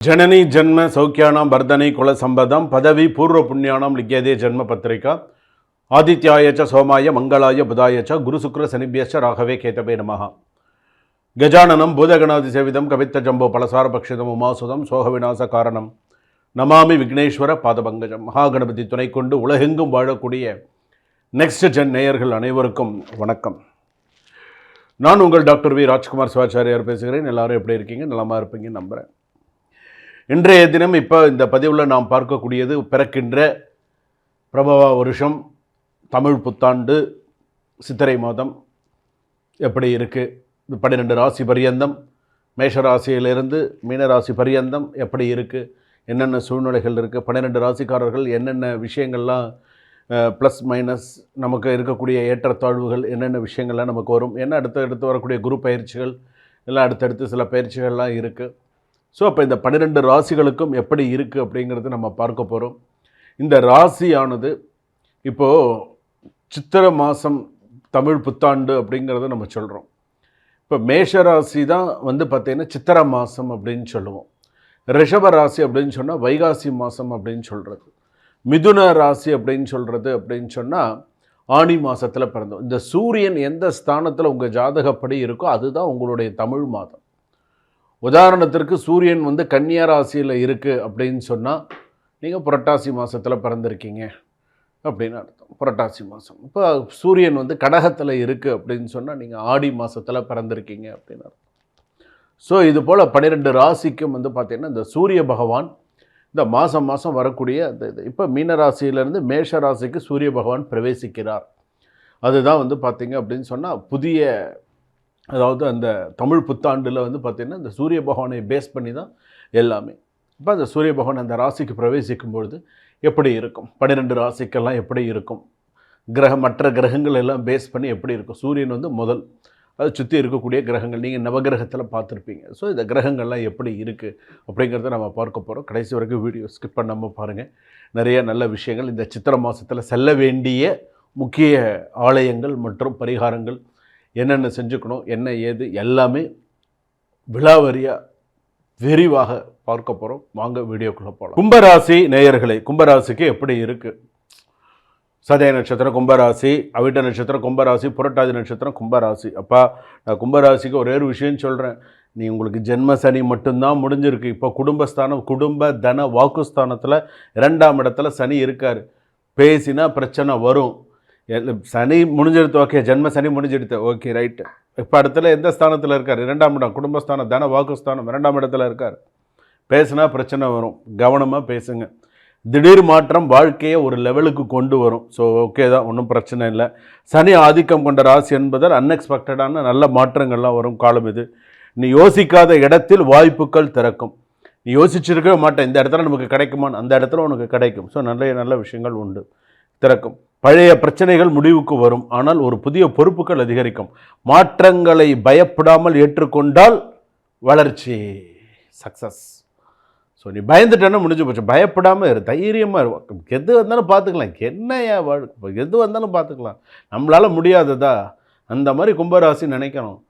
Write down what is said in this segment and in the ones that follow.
जननी जन्म सौख्यानां वर्धने कुल संपदं पदवी पूर्व पुण्यानां लिख्यते जन्म पत्रिका आदित्याय च सोमाय मंगलाय बुधाय च गुरुशुक्र शनिभ्यश्च राघवे केतवे नमः गजाननं भूतगणादिसेवितं कवित्तजम्बो पलसारभक्षितम् उमासुतं சோகவிநாசகாரணம் நமாமி விக்னேஸ்வர பாதபங்கஜம். மகாகணபதி துணை கொண்டு உலகெங்கும் வாழக்கூடிய நெக்ஸ்ட் ஜென் நேயர்கள் அனைவருக்கும் வணக்கம். நான் உங்கள் டாக்டர் வி ராஜ்குமார் சிவாச்சாரியார் பேசுகிறேன். எல்லாரும் எப்படி இருக்கீங்க? நலமாக இருப்பீங்க நம்புகிறேன். இன்றைய தினம் இப்போ இந்த பதிவில் நாம் பார்க்கக்கூடியது பிறக்கின்ற பிரபவ வருஷம், தமிழ் புத்தாண்டு, சித்திரை மாதம் எப்படி இருக்குது, 12 ராசி பரியந்தம், மேஷராசியிலிருந்து மீனராசி பரியந்தம் எப்படி இருக்குது, என்னென்ன சூழ்நிலைகள் இருக்குது, 12 ராசிக்காரர்கள் என்னென்ன விஷயங்கள்லாம் ப்ளஸ் மைனஸ் நமக்கு இருக்கக்கூடிய ஏற்றத்தாழ்வுகள் என்னென்ன விஷயங்கள்லாம் நமக்கு வரும், என்ன அடுத்து வரக்கூடிய குரு பயிற்சிகள் எல்லாம் அடுத்தடுத்து சில பயிற்சிகள்லாம் இருக்குது. ஸோ அப்போ இந்த 12 ராசிகளுக்கும் எப்படி இருக்குது அப்படிங்கிறது நம்ம பார்க்க போகிறோம். இந்த ராசியானது இப்போது சித்திரை மாதம் தமிழ் புத்தாண்டு அப்படிங்கிறத நம்ம சொல்கிறோம். இப்போ மேஷராசி தான் பார்த்திங்கன்னா சித்திரை மாதம் அப்படின்னு சொல்லுவோம். ரிஷப ராசி அப்படின்னு சொன்னால் வைகாசி மாதம் அப்படின்னு சொல்கிறது. மிதுன ராசி அப்படின்னு சொன்னால் ஆனி மாதத்தில் பிறந்தோம். இந்த சூரியன் எந்த ஸ்தானத்தில் உங்கள் ஜாதகப்படி இருக்கோ அதுதான் உங்களுடைய தமிழ் மாதம். உதாரணத்திற்கு சூரியன் கன்னியா ராசியில் இருக்குது அப்படின்னு சொன்னால் நீங்கள் புரட்டாசி மாதத்தில் பிறந்திருக்கீங்க அப்படின்னு அர்த்தம். புரட்டாசி மாதம். இப்போ சூரியன் கடகத்தில் இருக்குது அப்படின்னு சொன்னால் நீங்கள் ஆடி மாதத்தில் பிறந்திருக்கீங்க அப்படின்னு அர்த்தம். ஸோ இது போல் 12 ராசிக்கும் பார்த்திங்கன்னா இந்த சூரிய பகவான் இந்த மாதம் வரக்கூடிய இது இப்போ மீனராசியிலேருந்து மேஷ ராசிக்கு சூரிய பகவான் பிரவேசிக்கிறார். அதுதான் பார்த்திங்க அப்படின்னு சொன்னால் புதிய, அதாவது அந்த தமிழ் புத்தாண்டில் பார்த்திங்கன்னா இந்த சூரிய பகவானை பேஸ் பண்ணி தான் எல்லாமே. இப்போ அந்த சூரிய பகவான் அந்த ராசிக்கு பிரவேசிக்கும் பொழுது எப்படி இருக்கும், 12 ராசிக்கெல்லாம் எப்படி இருக்கும், மற்ற கிரகங்கள் எல்லாம் பேஸ் பண்ணி எப்படி இருக்கும், சூரியன் முதல், அது சுற்றி இருக்கக்கூடிய கிரகங்கள் நீங்கள் நவகிரகத்தில் பார்த்துருப்பீங்க. ஸோ இந்த கிரகங்கள்லாம் எப்படி இருக்குது அப்படிங்கிறத நம்ம பார்க்க போகிறோம். கடைசி வரைக்கும் வீடியோ ஸ்கிப் பண்ணாமல் பாருங்கள். நிறைய நல்ல விஷயங்கள் இந்த சித்திரை மாதத்தில் செல்ல வேண்டிய முக்கிய ஆலயங்கள் மற்றும் பரிகாரங்கள் என்னென்ன செஞ்சுக்கணும், என்ன ஏது எல்லாமே விலாவரியாக விரிவாக பார்க்க போகிறோம். வாங்க வீடியோக்குள்ளே போகலாம். கும்பராசி நேயர்களே, கும்பராசிக்கு எப்படி இருக்குது? சதய நட்சத்திரம் கும்பராசி, அவிட்ட நட்சத்திரம் கும்பராசி, புரட்டாதி நட்சத்திரம் கும்பராசி. அப்பா, நான் கும்பராசிக்கு ஒரே ஒரு விஷயம் சொல்கிறேன். உங்களுக்கு ஜென்ம சனி மட்டும்தான் முடிஞ்சிருக்கு. இப்போ குடும்பஸ்தானம், குடும்ப தன வாக்குஸ்தானத்தில் 2ஆம் இடத்துல சனி இருக்கார். பேசினா பிரச்சனை வரும். சனி முடிஞ்செடுத்து, ஓகே, ஜென்ம சனி முடிஞ்செடுத்து, ஓகே, ரைட்டு. இப்போ இடத்துல எந்த ஸ்தானத்தில் இருக்கார்? 2ஆம் இடம், குடும்பஸ்தானம், தன வாக்குஸ்தானம் 2ஆம் இடத்துல இருக்கார். பேசுனா பிரச்சனை வரும், கவனமாக பேசுங்க. திடீர் மாற்றம் வாழ்க்கையை ஒரு லெவலுக்கு கொண்டு வரும். ஸோ ஓகே தான், ஒன்றும் பிரச்சனை இல்லை. சனி ஆதிக்கம் கொண்ட ராசி என்பதால் அன்எக்ஸ்பெக்டடான நல்ல மாற்றங்கள்லாம் வரும் காலம் இது. நீ யோசிக்காத இடத்தில் வாய்ப்புகள் திறக்கும். நீ யோசிச்சிருக்கவே மாட்டேன், இந்த இடத்துல நமக்கு கிடைக்குமான்னு, அந்த இடத்துல உனக்கு கிடைக்கும். ஸோ நல்ல விஷயங்கள் உண்டு, திறக்கும். பழைய பிரச்சனைகள் முடிவுக்கு வரும். ஆனால் ஒரு புதிய பொறுப்புகள் அதிகரிக்கும். மாற்றங்களை பயப்படாமல் ஏற்றுக்கொண்டால் வளர்ச்சி, சக்ஸஸ். ஸோ நீ பயந்துட்டேன்னா முடிஞ்சு போச்சு. பயப்படாமல் இரு, தைரியமாக இருக்கும். எது வந்தாலும் பார்த்துக்கலாம். என்னையா எது வந்தாலும் பார்த்துக்கலாம். நம்மளால் முடியாததா அந்த மாதிரி கும்பராசி நினைக்கணும்.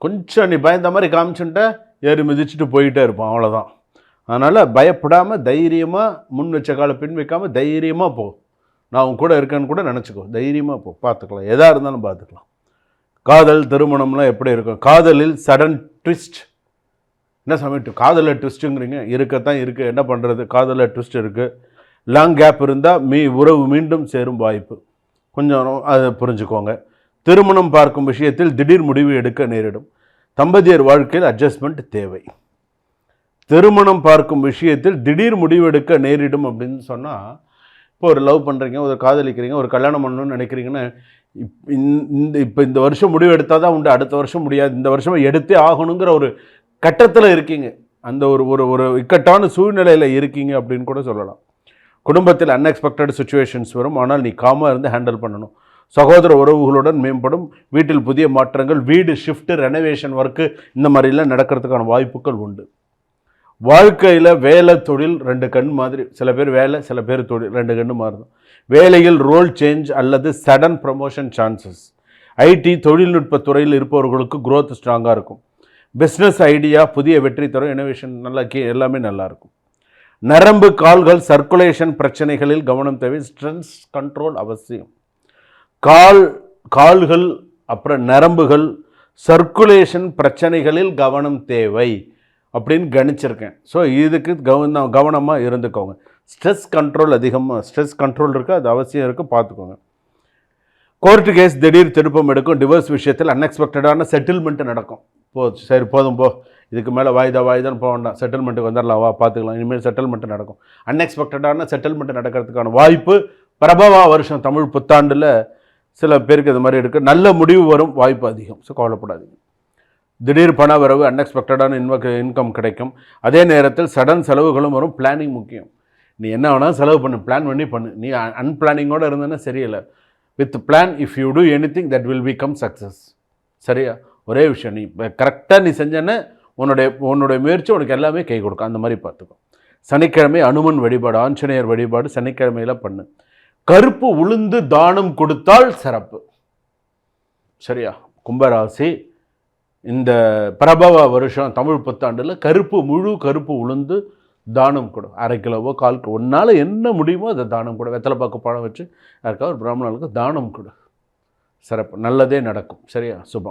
கொஞ்சம் நீ பயந்த மாதிரி காமிச்சுட்ட ஏறி மிதிச்சுட்டு போயிட்டே இருப்போம், அவ்வளோதான். அதனால் பயப்படாமல் தைரியமாக, முன் வச்ச காலை பின் வைக்காமல் தைரியமாக போ. நான் உன் கூட இருக்கேன்னு கூட நினச்சிக்கோ, தைரியமாக போ, பார்த்துக்கலாம். எதாக இருந்தாலும் பார்த்துக்கலாம். காதல் திருமணம்லாம் எப்படி இருக்கும்? காதலில் சடன் ட்விஸ்ட். என்ன சமயம் காதலில் ட்விஸ்ட்டுங்கிறீங்க? இருக்கத்தான் இருக்குது, என்ன பண்ணுறது? காதலில் ட்விஸ்ட் இருக்குது. லாங் கேப் இருந்தால் உறவு மீண்டும் சேரும் வாய்ப்பு, கொஞ்சம் அதை புரிஞ்சுக்கோங்க. திருமணம் பார்க்கும் விஷயத்தில் திடீர் முடிவு எடுக்க நேரிடும். தம்பதியர் வாழ்க்கையில் அட்ஜஸ்ட்மெண்ட் தேவை. திருமணம் பார்க்கும் விஷயத்தில் திடீர் முடிவு எடுக்க நேரிடும் அப்படின்னு சொன்னால், இப்போ ஒரு லவ் பண்ணுறீங்க, ஒரு காதலிக்கிறீங்க, ஒரு கல்யாணம் பண்ணணும்னு நினைக்கிறீங்கன்னா, இப்போ இந்த வருஷம் முடிவு எடுத்தால் தான் உண்டு, அடுத்த வருஷம் முடியாது, இந்த வருஷம் எடுத்தே ஆகணுங்கிற ஒரு கட்டத்தில் இருக்கீங்க. அந்த ஒரு இக்கட்டான சூழ்நிலையில் இருக்கீங்க அப்படின்னு கூட சொல்லலாம். குடும்பத்தில் அன்எக்ஸ்பெக்டட் சுச்சுவேஷன்ஸ் வரும். ஆனால் நீ காமாக இருந்து ஹேண்டில் பண்ணணும். சகோதர உறவுகளுடன் மேம்படும். வீட்டில் புதிய மாற்றங்கள், வீடு ஷிஃப்ட்டு, ரெனோவேஷன் ஒர்க்கு, இந்த மாதிரிலாம் நடக்கிறதுக்கான வாய்ப்புகள் உண்டு. வாழ்க்கையில் வேலை தொழில் 2 கண் மாதிரி. சில பேர் வேலை, சில பேர் தொழில், 2 கண்ணு மாறும். வேலையில் ரோல் சேஞ்ச் அல்லது சடன் ப்ரமோஷன் சான்சஸ். ஐடி தொழில்நுட்ப துறையில் இருப்பவர்களுக்கு growth ஸ்ட்ராங்காக இருக்கும். பிஸ்னஸ் ஐடியா புதிய வெற்றி தரும், இனோவேஷன் நல்லா எல்லாமே நல்லாயிருக்கும். நரம்பு கால்கள் சர்க்குலேஷன் பிரச்சனைகளில் கவனம் தேவை, ஸ்ட்ரெஸ் கண்ட்ரோல் அவசியம். கால்கள் அப்புறம் நரம்புகள் சர்க்குலேஷன் பிரச்சனைகளில் கவனம் தேவை அப்படின்னு கணிச்சிருக்கேன். ஸோ இதுக்கு கவனமாக இருந்துக்கோங்க. ஸ்ட்ரெஸ் கண்ட்ரோல் ஸ்ட்ரெஸ் கண்ட்ரோல் இருக்குது, அது அவசியம் இருக்குது, பார்த்துக்கோங்க. கோர்ட்டு கேஸ் திடீர் திருப்பம் எடுக்கும். டிவோர்ஸ் விஷயத்தில் அன்எக்ஸ்பெக்டடான செட்டில்மெண்ட்டு நடக்கும். சரி போதும் இதுக்கு மேலே வாய்தான்னு போக வேண்டாம், செட்டில்மெண்ட்டுக்கு வந்துடலாம், பார்த்துக்கலாம், இனிமேல் செட்டில்மெண்ட்டு நடக்கும். அன்எக்ஸ்பெக்டடான செட்டில்மெண்ட்டு நடக்கிறதுக்கான வாய்ப்பு பிரபவா வருஷம் தமிழ் புத்தாண்டில் சில பேருக்கு இது மாதிரி இருக்குது. நல்ல முடிவு வரும், வாய்ப்பு அதிகம். ஸோ கவலைப்படாதீங்க. திடீர் பண வரவு, அன்எக்ஸ்பெக்டடான இன்கம் கிடைக்கும். அதே நேரத்தில் சடன் செலவுகளும் வரும். பிளானிங் முக்கியம். நீ என்ன வேணாலும் செலவு பிளான் பண்ணு. நீ அன்பிளானிங்கோடு இருந்தேன்னா சரியில்லை. With plan if you two anything that will become success. சரியா? ஒரே விஷயம், நீ கரெக்டாக நீ செஞ்சேன்னா உன்னுடைய முயற்சி உனக்கு எல்லாமே கை கொடுக்கும். அந்த மாதிரி பார்த்துக்கும். சனிக்கிழமை அனுமன் வழிபாடு, ஆஞ்சநேயர் வழிபாடு சனிக்கிழமையில் பண்ணு. கருப்பு உளுந்து தானம் கொடுத்தால் சிறப்பு. சரியா? கும்பராசி இந்த பிரபவ வருஷம் தமிழ் புத்தாண்டில் முழு கருப்பு உளுந்து தானம் கொடு. 1/2 கிலோவோ 1/4 கிலோ, உன்னால் என்ன முடியுமோ அதை தானம் கொடு. வெத்தலை பாக்கு பழம் வச்சு யாருக்காவது ஒரு பிராமணர்களுக்கு தானம் கொடு. சிறப்பு, நல்லதே நடக்கும். சரியா? சுபம்.